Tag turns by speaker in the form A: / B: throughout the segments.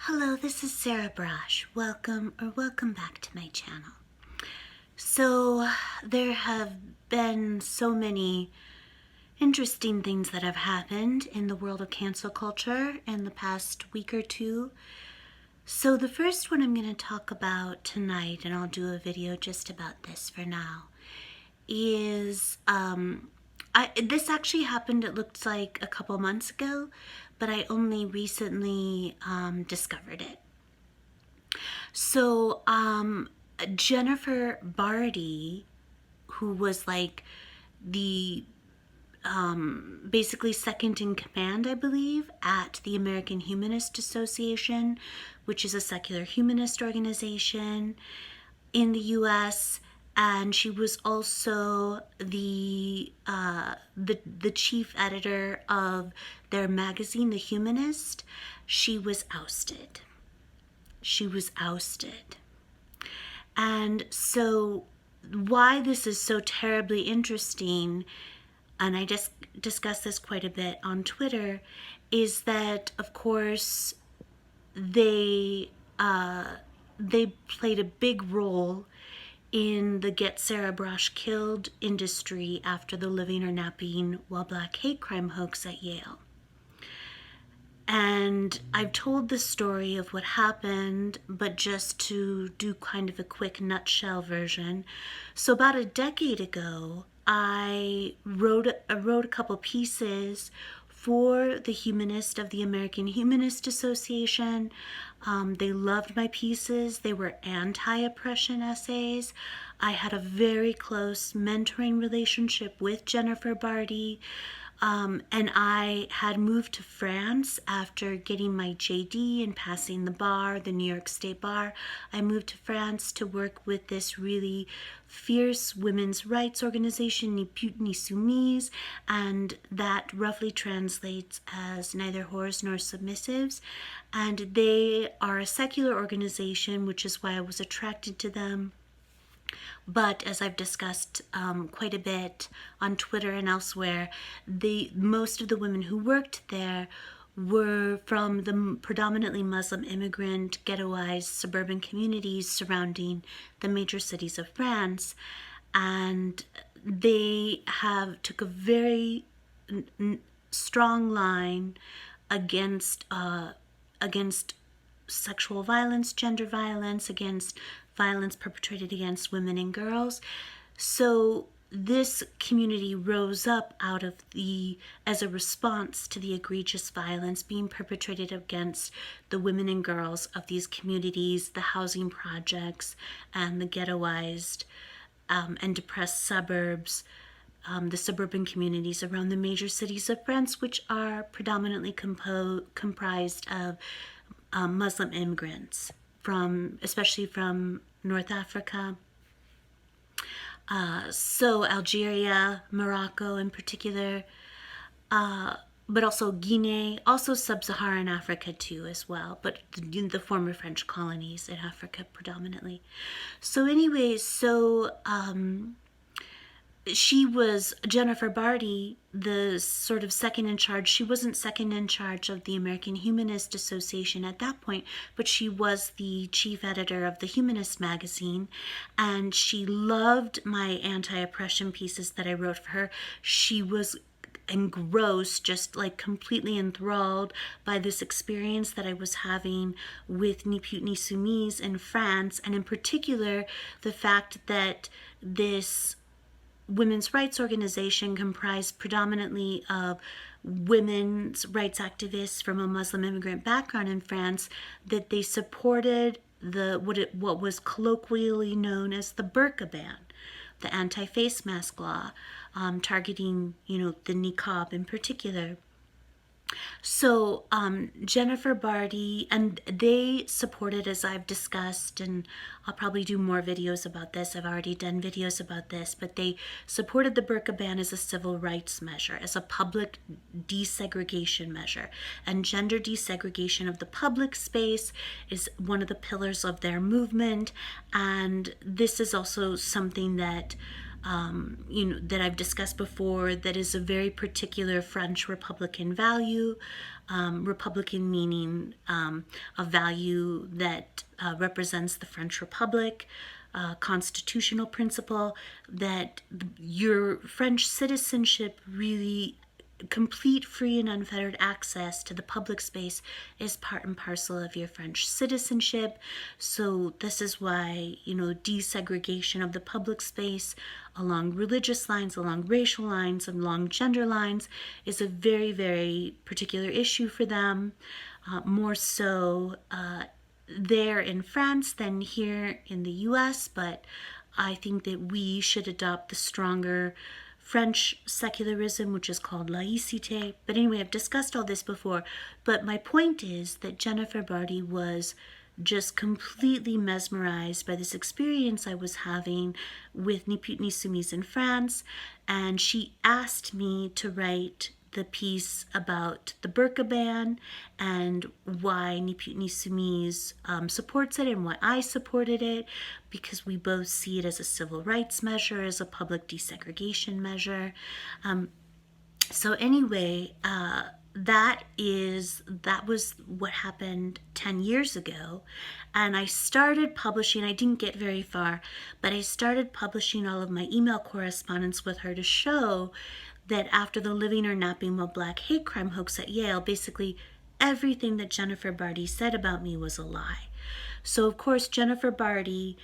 A: Hello, this is Sarah Brosh. Welcome back to my channel. So there have been so many interesting things that have happened in the world of cancel culture in the past week or two. So the first one I'm going to talk about tonight, and I'll do a video just about this for now, is this actually happened, it looks like a couple months ago, but I only recently discovered it. So Jennifer Bardi, who was like the basically second in command, I believe, at the American Humanist Association, which is a secular humanist organization in the U.S., and she was also the chief editor of their magazine, The Humanist. She was ousted. And so why this is so terribly interesting, and I just discussed this quite a bit on Twitter, is that, of course, they played a big role in the Get Sarah Brosh Killed industry after the Living or Napping While Black hate crime hoax at Yale. And I've told the story of what happened, but just to do kind of a quick nutshell version. So about a decade ago, I wrote a couple pieces for the Humanist of the American Humanist Association. They loved my pieces. They were anti-oppression essays. I had a very close mentoring relationship with Jennifer Bardi. And I had moved to France after getting my JD and passing the bar, the New York State Bar. I moved to France to work with this really fierce women's rights organization, Ni Putes Ni Soumises, and that roughly translates as neither whores nor submissives. And they are a secular organization, which is why I was attracted to them. But as I've discussed quite a bit on Twitter and elsewhere, most of the women who worked there were from the predominantly Muslim immigrant, ghettoized suburban communities surrounding the major cities of France. And they took a very strong line against sexual violence, gender violence, against violence perpetrated against women and girls. So this community rose up as a response to the egregious violence being perpetrated against the women and girls of these communities, the housing projects, and the ghettoized and depressed suburbs, the suburban communities around the major cities of France, which are predominantly comprised of Muslim immigrants, especially from North Africa, so Algeria, Morocco in particular, but also Guinea, also sub-Saharan Africa too as well, but the former French colonies in Africa predominantly. So anyways, she was, Jennifer Bardi, the sort of second in charge. She wasn't second in charge of the American Humanist Association at that point, but she was the chief editor of the Humanist magazine, and she loved my anti-oppression pieces that I wrote for her. She was engrossed, just like completely enthralled by this experience that I was having with Ni Putes Ni Soumises in France, and in particular, the fact that this women's rights organization comprised predominantly of women's rights activists from a Muslim immigrant background in France, that they supported what was colloquially known as the burqa ban, the anti-face mask law, targeting, the niqab in particular. So Jennifer Bardi, and they supported, as I've discussed, and I'll probably do more videos about this. I've already done videos about this, but they supported the burqa ban as a civil rights measure, as a public desegregation measure. And gender desegregation of the public space is one of the pillars of their movement. And this is also something that that I've discussed before, that is a very particular French Republican value. Republican meaning a value that represents the French Republic, constitutional principle that your French citizenship really complete, free, and unfettered access to the public space is part and parcel of your French citizenship. So this is why, desegregation of the public space along religious lines, along racial lines, along gender lines is a very, very particular issue for them. More so there in France than here in the US, but I think that we should adopt the stronger French secularism, which is called laïcité. But anyway, I've discussed all this before. But my point is that Jennifer Bardi was just completely mesmerized by this experience I was having with Ni Pute Ni Soumise in France. And she asked me to write the piece about the burqa ban and why Ni Pute Ni Soumise supports it and why I supported it, because we both see it as a civil rights measure, as a public desegregation measure. So anyway, that was what happened 10 years ago. And I started publishing, I didn't get very far, but I started publishing all of my email correspondence with her to show that after the Living or Napping While Black hate crime hoax at Yale, basically everything that Jennifer Bardi said about me was a lie. So of course Jennifer Bardi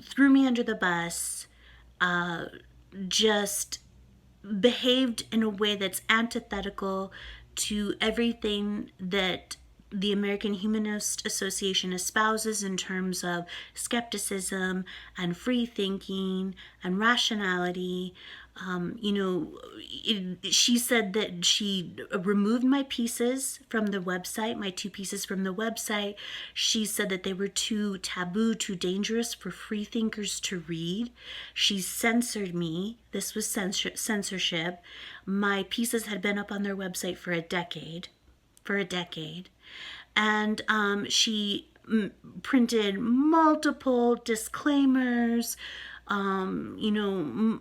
A: threw me under the bus, just behaved in a way that's antithetical to everything that the American Humanist Association espouses in terms of skepticism and free thinking and rationality. She said that she removed my pieces from the website, my 2 pieces from the website. She said that they were too taboo, too dangerous for free thinkers to read. She censored me. This was censorship. My pieces had been up on their website for a decade. And she printed multiple disclaimers,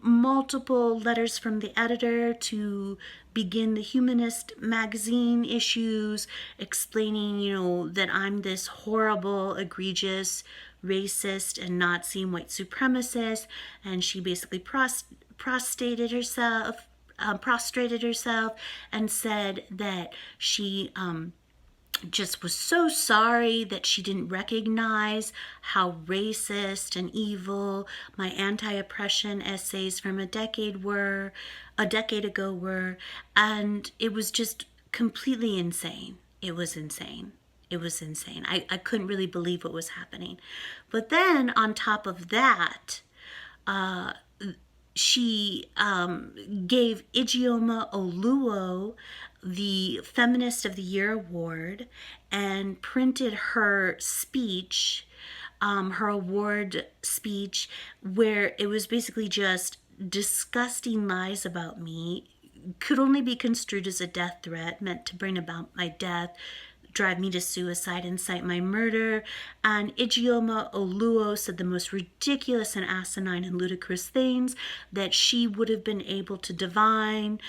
A: multiple letters from the editor to begin the Humanist magazine issues, explaining, that I'm this horrible, egregious, racist, and Nazi white supremacist. And she basically prostrated herself and said that she just was so sorry that she didn't recognize how racist and evil my anti-oppression essays from a decade ago were, and it was just completely insane. It was insane. I couldn't really believe what was happening. But then on top of that, she gave Ijeoma Oluo the Feminist of the Year award and printed her speech, her award speech, where it was basically just disgusting lies about me, could only be construed as a death threat meant to bring about my death, drive me to suicide, incite my murder. And Ijeoma Oluo said the most ridiculous and asinine and ludicrous things that she would have been able to divine,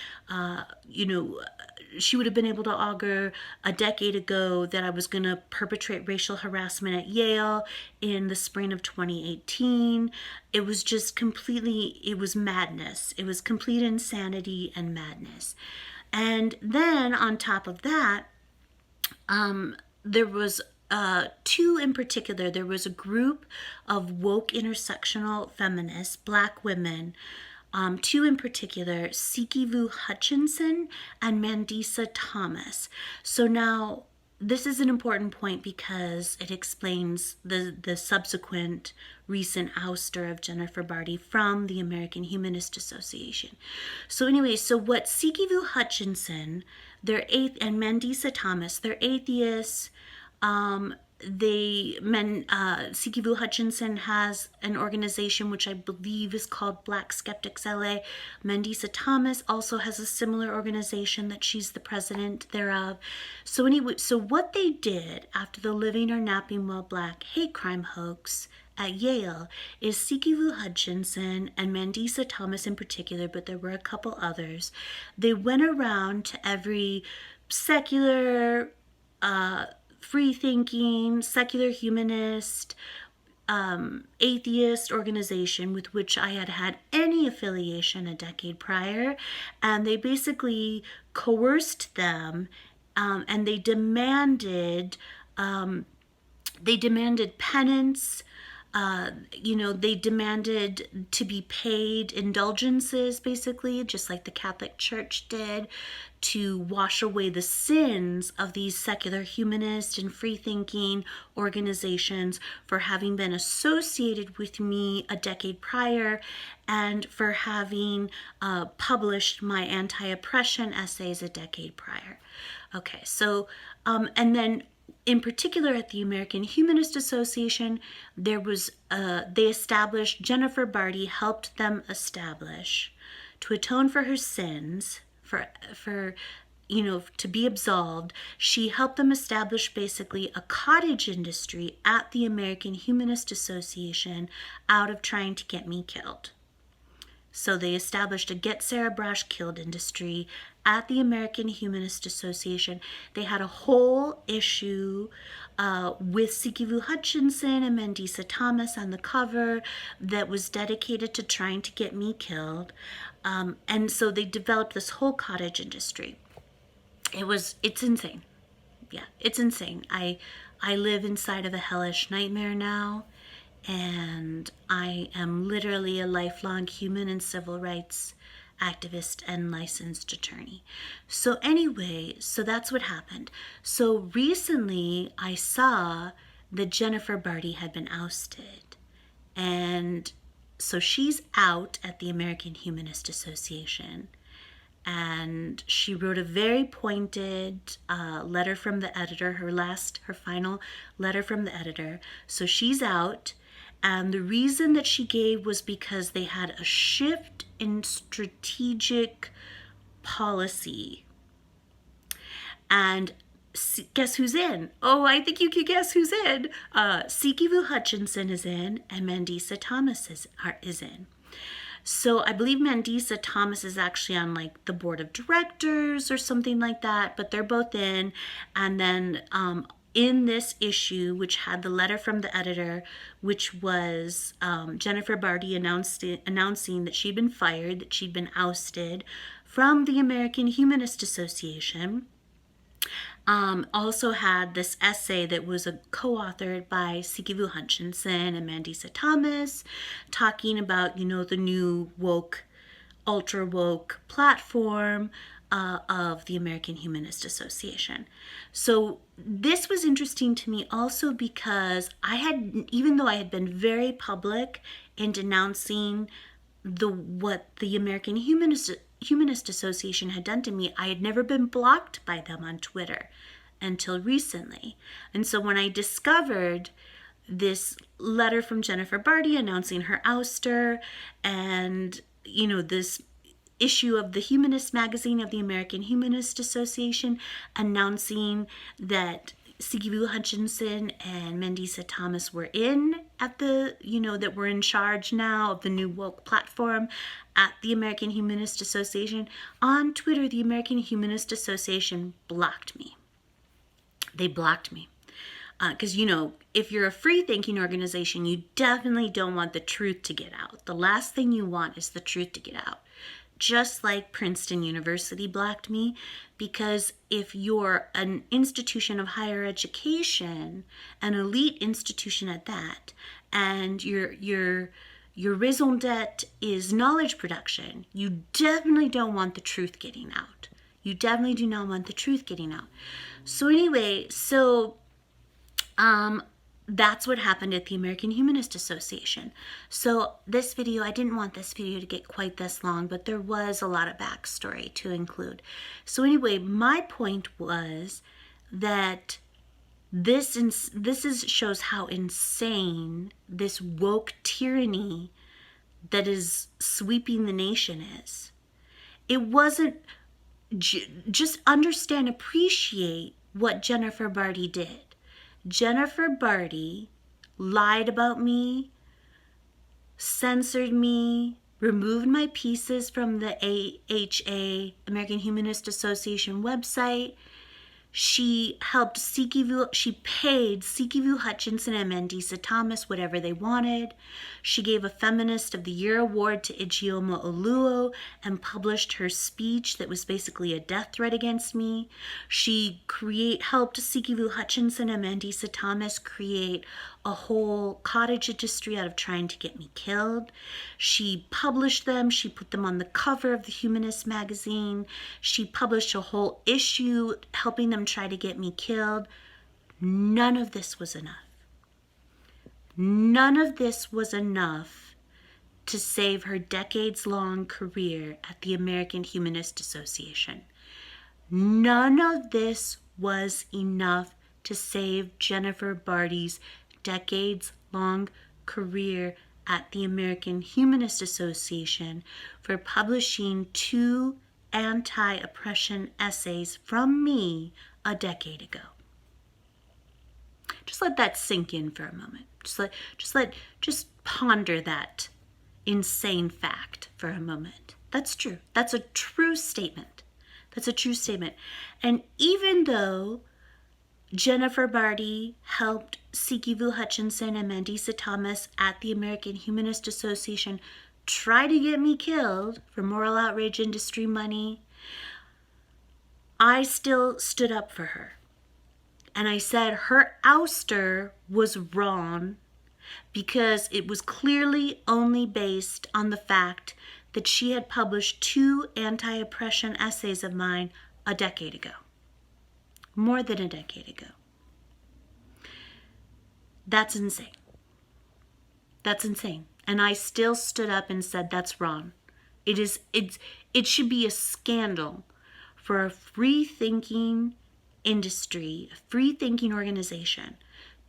A: she would have been able to augur a decade ago that I was going to perpetrate racial harassment at Yale in the spring of 2018. It was just it was madness. It was complete insanity and madness. And then on top of that, there was 2 in particular. There was a group of woke intersectional feminists, Black women, 2 in particular, Sikivu Hutchinson and Mandisa Thomas. So now this is an important point because it explains the subsequent recent ouster of Jennifer Bardi from the American Humanist Association. So anyway, what Sikivu Hutchinson, and Mandisa Thomas, they're atheists. Sikivu Hutchinson has an organization which I believe is called Black Skeptics LA. Mandisa Thomas also has a similar organization that she's the president thereof. So anyway, what they did after the Living or Napping While Black hate crime hoax at Yale is Sikivu Hutchinson and Mandisa Thomas in particular, but there were a couple others. They went around to every secular, free-thinking, secular humanist, atheist organization with which I had had any affiliation a decade prior, and they basically coerced them, and they demanded penance. They demanded to be paid indulgences, basically, just like the Catholic Church did, to wash away the sins of these secular humanist and free-thinking organizations for having been associated with me a decade prior and for having published my anti-oppression essays a decade prior. Okay, so, and then in particular at the American Humanist Association, they established, Jennifer Bardi helped them establish, to atone for her sins, to be absolved, she helped them establish basically a cottage industry at the American Humanist Association out of trying to get me killed. So they established a Get Sarah Brash Killed industry at the American Humanist Association. They had a whole issue with Sikivu Hutchinson and Mandisa Thomas on the cover that was dedicated to trying to get me killed. And so they developed this whole cottage industry. It's insane. Yeah, it's insane. I live inside of a hellish nightmare now. And I am literally a lifelong human and civil rights activist and licensed attorney. So anyway, so that's what happened. So recently I saw that Jennifer Bardi had been ousted. And so she's out at the American Humanist Association. And she wrote a very pointed letter from the editor, her final letter from the editor. So she's out. And the reason that she gave was because they had a shift in strategic policy. And guess who's in? Oh, I think you can guess who's in. Sikivu Hutchinson is in, and Mandisa Thomas is in. So I believe Mandisa Thomas is actually on like the board of directors or something like that, but they're both in. And then in this issue, which had the letter from the editor, which was Jennifer Bardi announcing that she'd been fired, that she'd been ousted from the American Humanist Association, also had this essay that was co-authored by Sikivu Hutchinson and Mandisa Thomas, talking about, the new woke, ultra woke platform of the American Humanist Association. So this was interesting to me also because even though I had been very public in denouncing what the American Humanist Association had done to me, I had never been blocked by them on Twitter until recently. And so when I discovered this letter from Jennifer Bardi announcing her ouster and, this issue of the Humanist magazine of the American Humanist Association announcing that Sikivu Hutchinson and Mandisa Thomas were in at that were in charge now of the new woke platform at the American Humanist Association. On Twitter, the American Humanist Association blocked me. They blocked me. Because, if you're a free-thinking organization, you definitely don't want the truth to get out. The last thing you want is the truth to get out. Just like Princeton University blocked me, because if you're an institution of higher education, an elite institution at that, and your raison d'etre is knowledge production, you definitely don't want the truth getting out. You definitely do not want the truth getting out. So anyway, that's what happened at the American Humanist Association. So this video, I didn't want this video to get quite this long, but there was a lot of backstory to include. So anyway, my point was that this shows how insane this woke tyranny that is sweeping the nation is. It wasn't just appreciate what Jennifer Bardi did. Jennifer Bardi lied about me, censored me, removed my pieces from the AHA, American Humanist Association website. She helped she paid C.Q. Hutchinson and Mandisa Thomas whatever they wanted. She gave a Feminist of the Year award to Ijeoma Oluo and published her speech that was basically a death threat against me. She helped C.Q. Hutchinson and Mandisa Thomas create a whole cottage industry out of trying to get me killed. She published them. She put them on the cover of the Humanist magazine. She published a whole issue helping them try to get me killed. None of this was enough. None of this was enough to save her decades-long career at the American Humanist Association. None of this was enough to save Jennifer Bardi's decades-long career at the American Humanist Association for publishing 2 anti-oppression essays from me a decade ago. Just let that sink in for a moment. Just ponder that insane fact for a moment. That's true. That's a true statement. That's a true statement. And even though Jennifer Bardi helped C.Q. Hutchinson and Mandisa Thomas at the American Humanist Association try to get me killed for moral outrage industry money, I still stood up for her. And I said her ouster was wrong because it was clearly only based on the fact that she had published 2 anti-oppression essays of mine a decade ago. More than a decade ago. That's insane. That's insane. And I still stood up and said that's wrong. It should be a scandal for a free-thinking industry, a free-thinking organization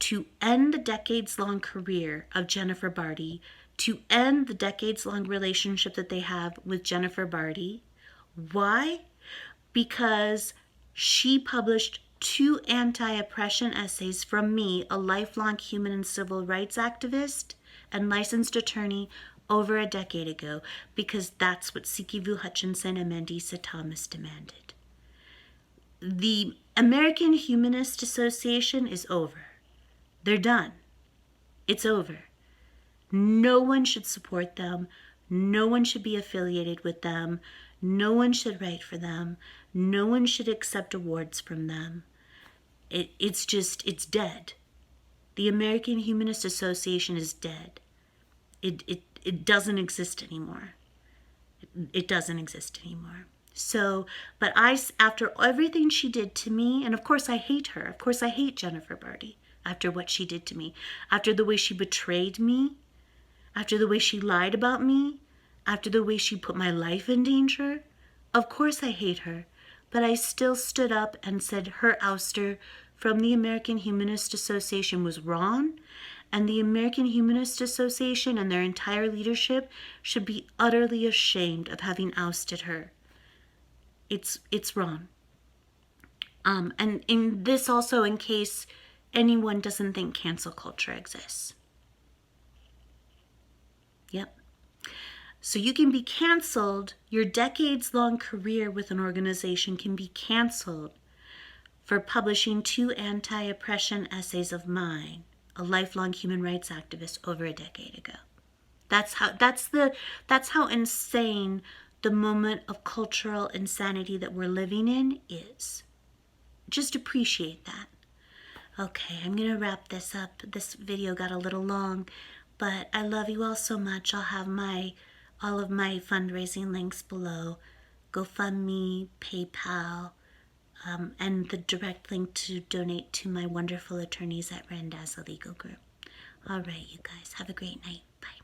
A: to end the decades-long career of Jennifer Bardi, to end the decades-long relationship that they have with Jennifer Bardi. Why? Because she published 2 anti-oppression essays from me, a lifelong human and civil rights activist and licensed attorney, over a decade ago, because that's what C.Q. Hutchinson and Mandisa Thomas demanded. The American Humanist Association is over. They're done. It's over. No one should support them. No one should be affiliated with them. No one should write for them. No one should accept awards from them. It's dead. The American Humanist Association is dead. It doesn't exist anymore. It doesn't exist anymore. So, but after everything she did to me, and of course I hate her. Of course I hate Jennifer Bardi after what she did to me. After the way she betrayed me. After the way she lied about me. After the way she put my life in danger. Of course I hate her. But I still stood up and said her ouster from the American Humanist Association was wrong, and the American Humanist Association and their entire leadership should be utterly ashamed of having ousted her. It's wrong. And in this also, in case anyone doesn't think cancel culture exists. Yep. So you can be canceled. Your decades-long career with an organization can be canceled for publishing 2 anti-oppression essays of mine, a lifelong human rights activist, over a decade ago. That's how insane the moment of cultural insanity that we're living in is. Just appreciate that. Okay, I'm gonna wrap this up. This video got a little long, but I love you all so much. I'll have all of my fundraising links below. GoFundMe, PayPal, and the direct link to donate to my wonderful attorneys at Randazza Legal Group. All right, you guys, have a great night. Bye.